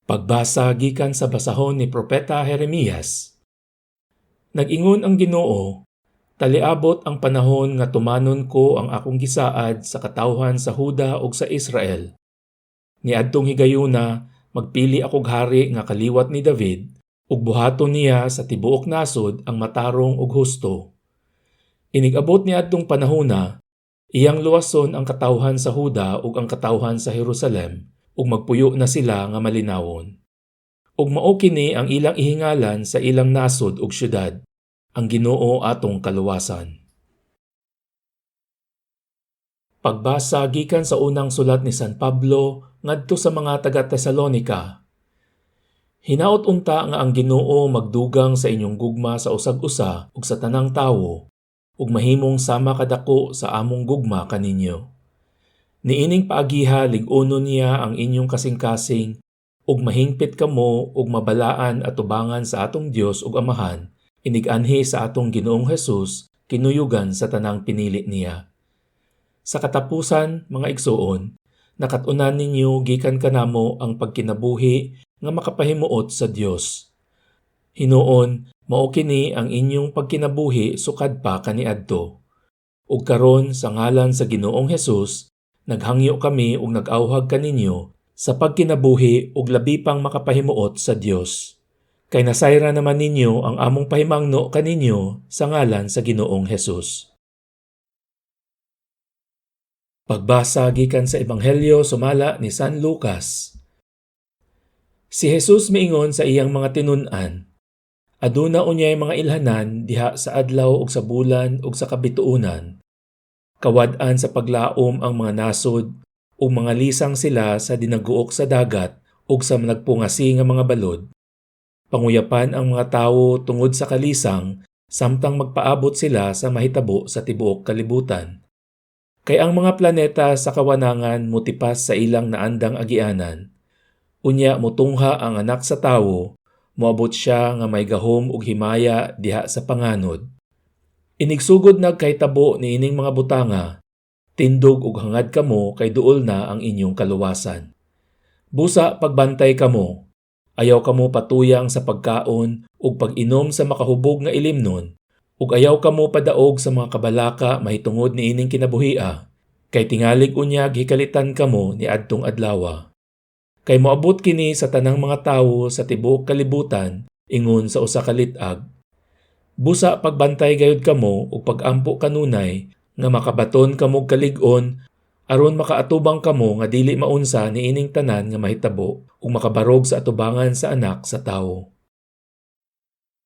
Pagbasa gikan sa basahon ni Propeta Jeremias. Nag-ingon ang Ginoo, taliabot ang panahon nga tumanon ko ang akong gisaad sa katawhan sa Huda ug sa Israel. Niadtong higayuna, magpili akog hari nga kaliwat ni David, ug buhaton niya sa tibuok nasod ang matarong ug husto. Inigabot niadtong panahona, iyang luwason ang katawhan sa Huda ug ang katawhan sa Jerusalem, ug magpuyo na sila nga malinawon. Ug mao kini ang ilang ihingalan sa ilang nasod ug syudad, ang Ginoo atong kaluwasan. Pagbasa gikan sa unang sulat ni San Pablo ngadto sa mga taga-Tesalonika. Hinaot unta nga ang Ginoo magdugang sa inyong gugma sa usag-usa ug sa tanang tawo, ug mahimong sama kadako sa among gugma kaninyo. Niining paagiha lig-unon niya ang inyong kasing-kasing ug mahingpit kamo ug mabalaan at tubangan sa atong Dios ug Amahan, inig-anhi sa atong Ginoong Hesus, kinuyugan sa tanang pinili niya. Sa katapusan, mga igsoon, nakatunan ninyo gikan kanamo ang pagkinabuhi nga makapahimuot sa Dios. Hinuon, mao kini ang inyong pagkinabuhi sukad pa kaniadto. Ug karon sa ngalan sa Ginoong Hesus, naghangyo kami ug nag-awhag kaninyo sa pagkinabuhi ug labi pang makapahimuot sa Dios. Kay nasayra naman ninyo ang among pahimangno kaninyo sa ngalan sa Ginoong Hesus. Pagbasa gikan sa Ebanghelyo sumala ni San Lucas. Si Jesus miingon sa iyang mga tinun-an, aduna unyay mga ilhanan diha sa adlaw ug sa bulan ug sa kabituonan. Kawad-an sa paglaom ang mga nasod ug mga lisang sila sa dinaguok sa dagat ug sa nagpungasi nga mga balod. Panguyapan ang mga tawo tungod sa kalisang samtang magpaabot sila sa mahitabo sa tibuok kalibutan. Kay ang mga planeta sa kawanangan motipas sa ilang naandang agianan. Unya motungha ang anak sa tawo, moabot siya nga may gahom ug himaya diha sa panganod. Inigsugod nagkahitabo ni ining mga butanga, tindog ug hangad kamo kay duol na ang inyong kaluwasan. Busa pagbantay kamo, ayaw kamo patuyang sa pagkaon ug pag-inom sa makahubog nga ilimnon, ug ayaw kamo padaog sa mga kabalaka mahitungod ni ining kinabuhia, kay tingalig unyag hikalitan kamo ni adtong adlawa. Kay moabot kini sa tanang mga tawo sa tibuok kalibutan ingon sa usa ka lit-ag. Busa pagbantay gayud kamo ug pag-ampo kanunay nga makabaton kamo kalig-on aron makaatubang kamo nga dili maunsa ni ining tanan nga mahitabo ug makabarog sa atubangan sa anak sa tawo.